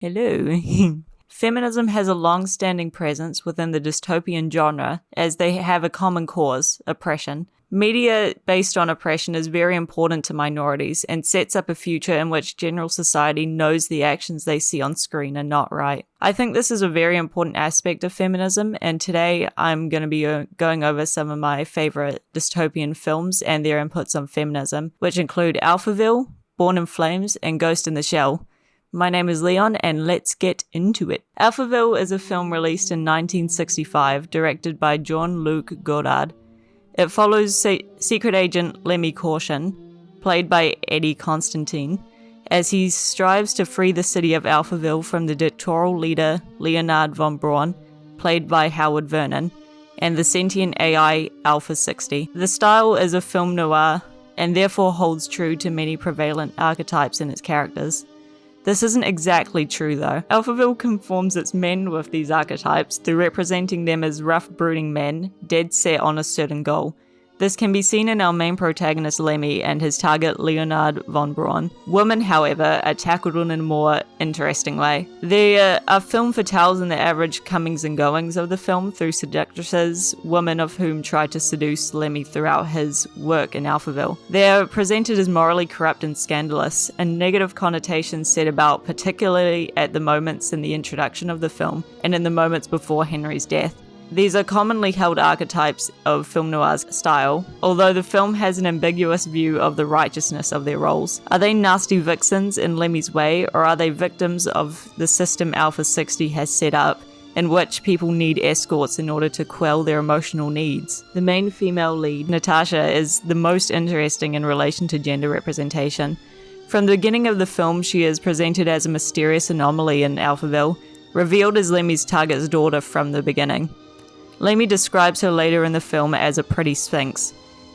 Hello. Feminism has a long-standing presence within the dystopian genre, as they have a common cause, oppression. Media based on oppression is very important to minorities and sets up a future in which general society knows the actions they see on screen are not right. I think this is a very important aspect of feminism, and today I'm going to be going over some of my favorite dystopian films and their inputs on feminism, which include Alphaville, Born in Flames, and Ghost in the Shell. My name is Leon, and let's get into it. Alphaville is a film released in 1965, directed by Jean-Luc Godard. It follows secret agent Lemmy Caution, played by Eddie Constantine, as he strives to free the city of Alphaville from the dictatorial leader Leonard von Braun, played by Howard Vernon, and the sentient AI Alpha 60. The style is a film noir, and therefore holds true to many prevalent archetypes in its characters. This isn't exactly true though. Alphaville conforms its men with these archetypes through representing them as rough, brooding men, dead set on a certain goal. This can be seen in our main protagonist Lemmy and his target Leonard von Braun. Women, however, are tackled in a more interesting way. There are femme fatales in the average comings and goings of the film through seductresses, women of whom try to seduce Lemmy throughout his work in Alphaville. They are presented as morally corrupt and scandalous, and negative connotations set about particularly at the moments in the introduction of the film and in the moments before Henry's death. These are commonly held archetypes of film noir's style, although the film has an ambiguous view of the righteousness of their roles. Are they nasty vixens in Lemmy's way, or are they victims of the system Alpha 60 has set up, in which people need escorts in order to quell their emotional needs? The main female lead, Natasha, is the most interesting in relation to gender representation. From the beginning of the film, she is presented as a mysterious anomaly in Alphaville, revealed as Lemmy's target's daughter from the beginning. Lemmy describes her later in the film as a pretty sphinx.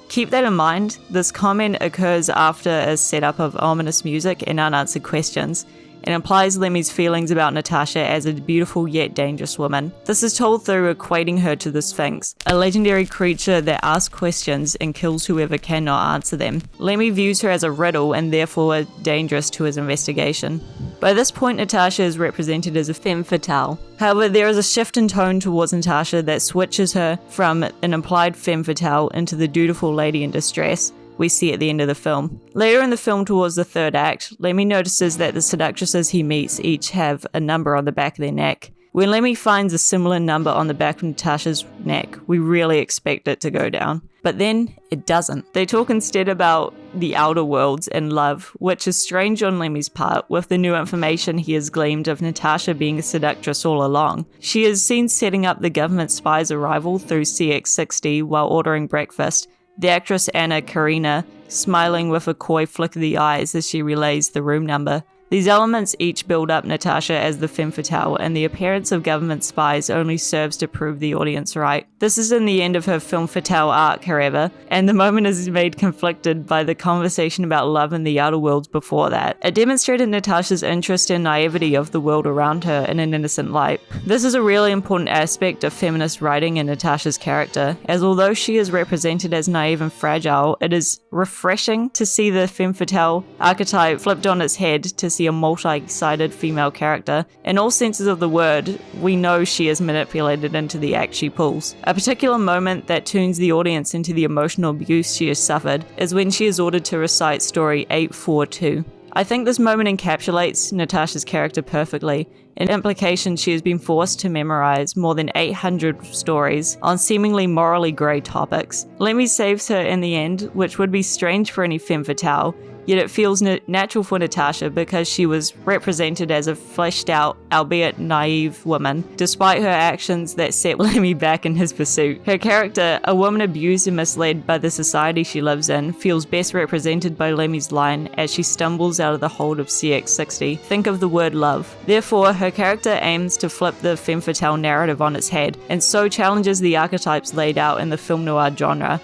Keep that in mind, this comment occurs after a setup of ominous music and unanswered questions, and implies Lemmy's feelings about Natasha as a beautiful yet dangerous woman. This is told through equating her to the Sphinx, a legendary creature that asks questions and kills whoever cannot answer them. Lemmy views her as a riddle and therefore dangerous to his investigation. By this point, Natasha is represented as a femme fatale. However, there is a shift in tone towards Natasha that switches her from an implied femme fatale into the dutiful lady in distress we see at the end of the film. Later in the film, towards the third act, Lemmy notices that the seductresses he meets each have a number on the back of their neck. When Lemmy finds a similar number on the back of Natasha's neck, we really expect it to go down. But then, it doesn't. They talk instead about the outer worlds and love, which is strange on Lemmy's part, with the new information he has gleaned of Natasha being a seductress all along. She is seen setting up the government spy's arrival through CX-60 while ordering breakfast, the actress Anna Karina smiling with a coy flick of the eyes as she relays the room number. These elements each build up Natasha as the femme fatale, and the appearance of government spies only serves to prove the audience right. This is in the end of her femme fatale arc, however, and the moment is made conflicted by the conversation about love in the outer worlds before that. It demonstrated Natasha's interest and naivety of the world around her in an innocent light. This is a really important aspect of feminist writing in Natasha's character, as although she is represented as naive and fragile, it is refreshing to see the femme fatale archetype flipped on its head to see a multi-sided female character. In all senses of the word, we know she is manipulated into the act she pulls. A particular moment that tunes the audience into the emotional abuse she has suffered is when she is ordered to recite story 842. I think this moment encapsulates Natasha's character perfectly. In implication, she has been forced to memorize more than 800 stories on seemingly morally grey topics. Lemmy saves her in the end, which would be strange for any femme fatale, yet it feels natural for Natasha because she was represented as a fleshed out, albeit naive woman, despite her actions that set Lemmy back in his pursuit. Her character, a woman abused and misled by the society she lives in, feels best represented by Lemmy's line as she stumbles out of the hold of CX-60. Think of the word love. Therefore, her character aims to flip the femme fatale narrative on its head, and so challenges the archetypes laid out in the film noir genre.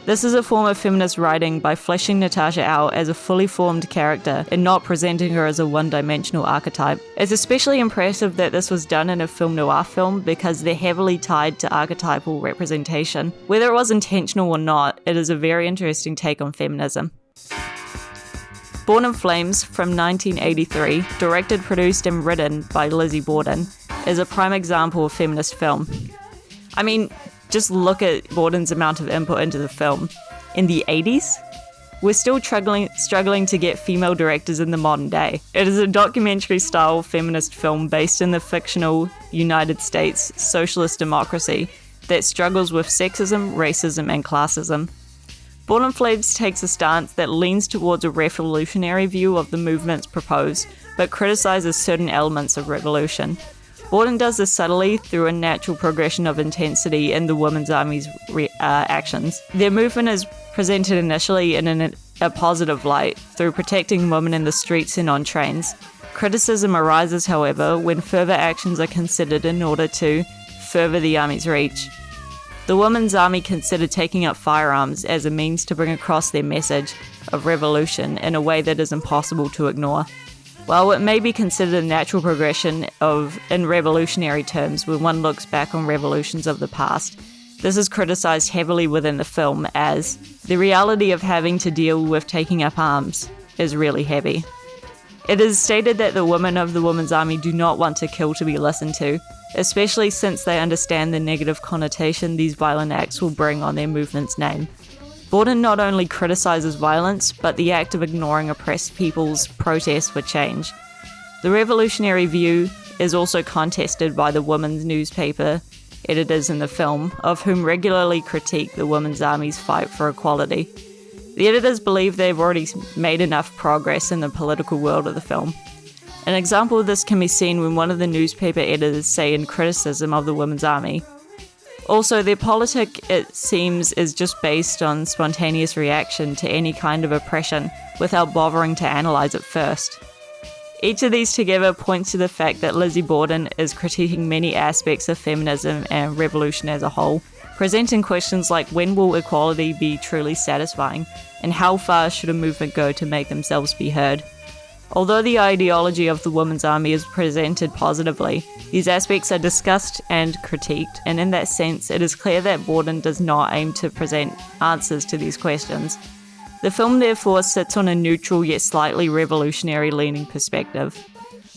This is a form of feminist writing by fleshing Natasha out as a fully formed character and not presenting her as a one-dimensional archetype. It's especially impressive that this was done in a film noir film because they're heavily tied to archetypal representation. Whether it was intentional or not, it is a very interesting take on feminism. Born in Flames from 1983, directed, produced and written by Lizzie Bordon, is a prime example of feminist film. I mean, just look at Bordon's amount of input into the film. In the 80s? We're still struggling to get female directors in the modern day. It is a documentary-style feminist film based in the fictional United States socialist democracy that struggles with sexism, racism, and classism. Born in Flames takes a stance that leans towards a revolutionary view of the movements proposed, but criticizes certain elements of revolution. Bordon does this subtly through a natural progression of intensity in the Women's Army's actions. Their movement is presented initially in a positive light, through protecting women in the streets and on trains. Criticism arises, however, when further actions are considered in order to further the army's reach. The Women's Army considered taking up firearms as a means to bring across their message of revolution in a way that is impossible to ignore. While it may be considered a natural progression in revolutionary terms when one looks back on revolutions of the past, this is criticized heavily within the film as the reality of having to deal with taking up arms is really heavy. It is stated that the women of the Women's Army do not want to kill to be listened to, especially since they understand the negative connotation these violent acts will bring on their movement's name. Bordon not only criticizes violence, but the act of ignoring oppressed people's protest for change. The revolutionary view is also contested by the women's newspaper editors in the film, of whom regularly critique the Women's Army's fight for equality. The editors believe they've already made enough progress in the political world of the film. An example of this can be seen when one of the newspaper editors say in criticism of the Women's Army, "Also, their politic, it seems, is just based on spontaneous reaction to any kind of oppression without bothering to analyze it first." Each of these together points to the fact that Lizzie Bordon is critiquing many aspects of feminism and revolution as a whole, presenting questions like when will equality be truly satisfying, and how far should a movement go to make themselves be heard. Although the ideology of the Women's Army is presented positively, these aspects are discussed and critiqued, and in that sense it is clear that Bordon does not aim to present answers to these questions. The film therefore sits on a neutral yet slightly revolutionary-leaning perspective.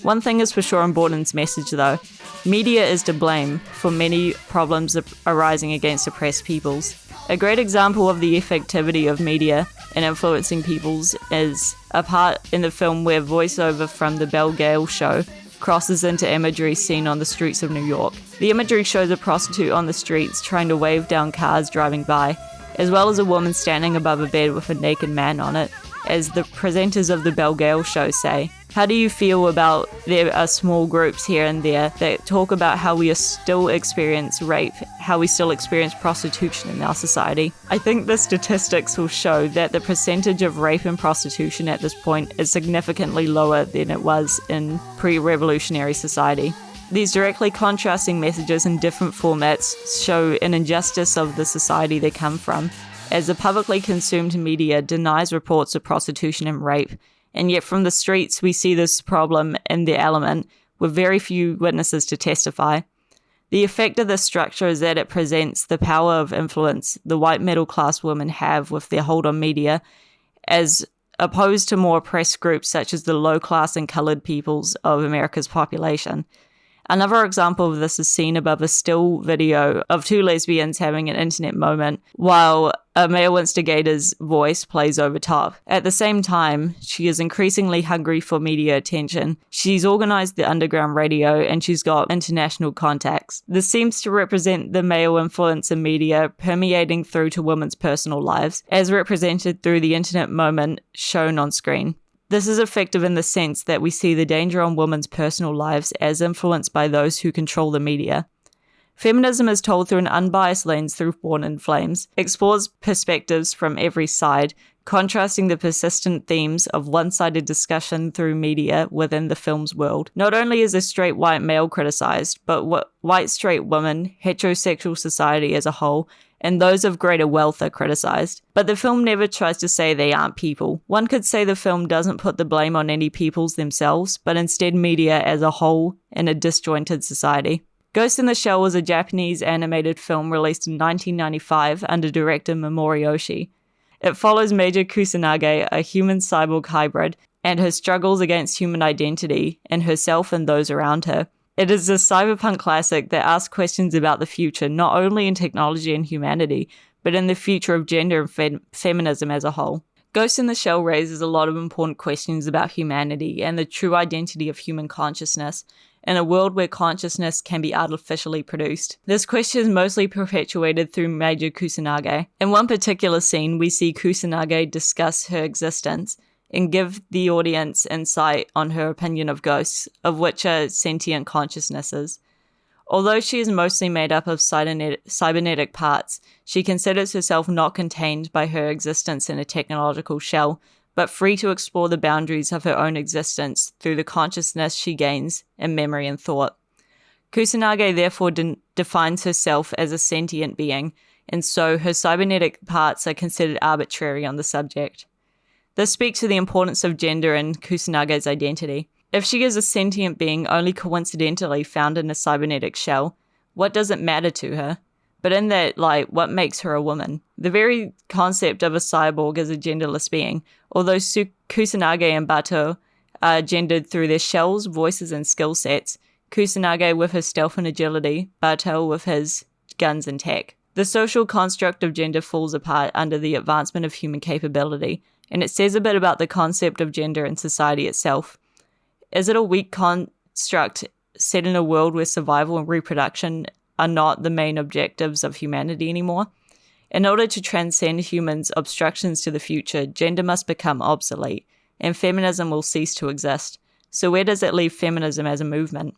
One thing is for sure in Bordon's message though, media is to blame for many problems arising against oppressed peoples. A great example of the effectivity of media in influencing peoples is a part in the film where voiceover from the Belle Gale show crosses into imagery seen on the streets of New York. The imagery shows a prostitute on the streets trying to wave down cars driving by, as well as a woman standing above a bed with a naked man on it. As the presenters of the Belle Gale show say, how do you feel about there are small groups here and there that talk about how we still experience rape, how we still experience prostitution in our society? I think the statistics will show that the percentage of rape and prostitution at this point is significantly lower than it was in pre-revolutionary society. These directly contrasting messages in different formats show an injustice of the society they come from, as the publicly consumed media denies reports of prostitution and rape, and yet from the streets we see this problem in the element, with very few witnesses to testify. The effect of this structure is that it presents the power of influence the white middle-class women have with their hold on media, as opposed to more oppressed groups such as the low-class and coloured peoples of America's population. Another example of this is seen above a still video of two lesbians having an intimate moment while a male instigator's voice plays over top. At the same time, she is increasingly hungry for media attention. She's organized the underground radio and she's got international contacts. This seems to represent the male influence in media permeating through to women's personal lives, as represented through the intimate moment shown on screen. This is effective in the sense that we see the danger on women's personal lives as influenced by those who control the media. Feminism is told through an unbiased lens through Born in Flames, explores perspectives from every side, contrasting the persistent themes of one-sided discussion through media within the film's world. Not only is a straight white male criticized, but white straight women, heterosexual society as a whole, and those of greater wealth are criticized. But the film never tries to say they aren't people. One could say the film doesn't put the blame on any peoples themselves, but instead media as a whole in a disjointed society. Ghost in the Shell was a Japanese animated film released in 1995 under director Mamoru Oshii. It follows Major Kusanagi, a human-cyborg hybrid, and her struggles against human identity in herself and those around her. It is a cyberpunk classic that asks questions about the future, not only in technology and humanity, but in the future of gender and feminism as a whole. Ghost in the Shell raises a lot of important questions about humanity and the true identity of human consciousness in a world where consciousness can be artificially produced. This question is mostly perpetuated through Major Kusanagi. In one particular scene, we see Kusanagi discuss her existence and give the audience insight on her opinion of ghosts, of which are sentient consciousnesses. Although she is mostly made up of cybernetic parts, she considers herself not contained by her existence in a technological shell, but free to explore the boundaries of her own existence through the consciousness she gains in memory and thought. Kusanagi therefore defines herself as a sentient being, and so her cybernetic parts are considered arbitrary on the subject. This speaks to the importance of gender in Kusanagi's identity. If she is a sentient being only coincidentally found in a cybernetic shell, what does it matter to her? But in that light, what makes her a woman? The very concept of a cyborg as a genderless being, although Kusanagi and Bato are gendered through their shells, voices, and skill sets, Kusanagi with his stealth and agility, Bato with his guns and tech. The social construct of gender falls apart under the advancement of human capability, and it says a bit about the concept of gender in society itself. Is it a weak construct set in a world where survival and reproduction are not the main objectives of humanity anymore? In order to transcend humans' obstructions to the future, gender must become obsolete, and feminism will cease to exist. So where does it leave feminism as a movement?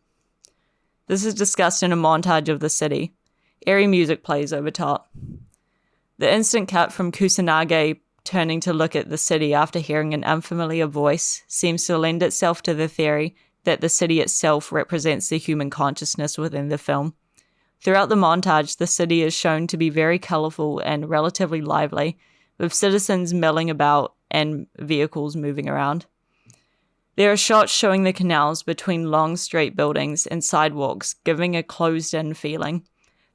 This is discussed in a montage of the city. Eerie music plays over top. The instant cut from Kusanagi turning to look at the city after hearing an unfamiliar voice seems to lend itself to the theory that the city itself represents the human consciousness within the film. Throughout the montage, the city is shown to be very colourful and relatively lively, with citizens milling about and vehicles moving around. There are shots showing the canals between long straight buildings and sidewalks, giving a closed-in feeling.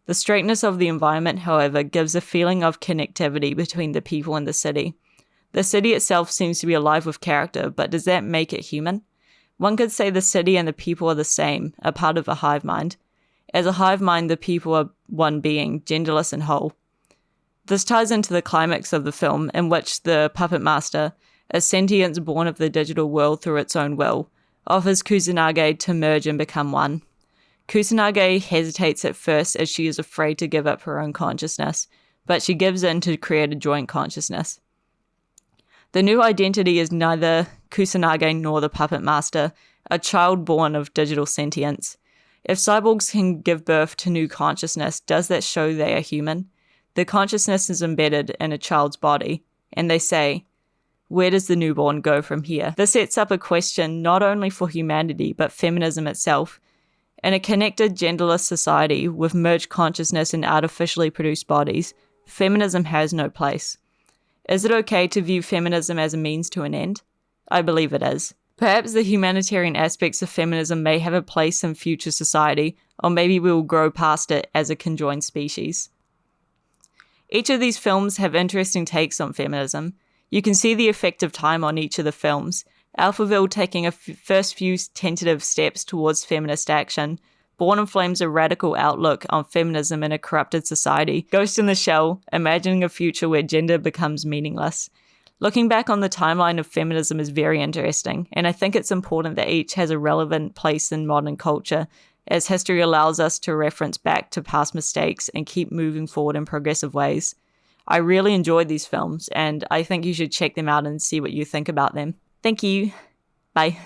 The straightness of the environment, however, gives a feeling of connectivity between the people and the city. The city itself seems to be alive with character, but does that make it human? One could say the city and the people are the same, a part of a hive mind. As a hive mind, the people are one being, genderless and whole. This ties into the climax of the film, in which the puppet master, a sentience born of the digital world through its own will, offers Kusanagi to merge and become one. Kusanagi hesitates at first as she is afraid to give up her own consciousness, but she gives in to create a joint consciousness. The new identity is neither Kusanagi nor the puppet master, a child born of digital sentience. If cyborgs can give birth to new consciousness, does that show they are human? The consciousness is embedded in a child's body, and they say, where does the newborn go from here? This sets up a question not only for humanity, but feminism itself. In a connected, genderless society with merged consciousness and artificially produced bodies, feminism has no place. Is it okay to view feminism as a means to an end? I believe it is. Perhaps the humanitarian aspects of feminism may have a place in future society, or maybe we will grow past it as a conjoined species. Each of these films have interesting takes on feminism. You can see the effect of time on each of the films. Alphaville taking a first few tentative steps towards feminist action. Born in Flames a radical outlook on feminism in a corrupted society. Ghost in the Shell, imagining a future where gender becomes meaningless. Looking back on the timeline of feminism is very interesting, and I think it's important that each has a relevant place in modern culture, as history allows us to reference back to past mistakes and keep moving forward in progressive ways. I really enjoyed these films, and I think you should check them out and see what you think about them. Thank you. Bye.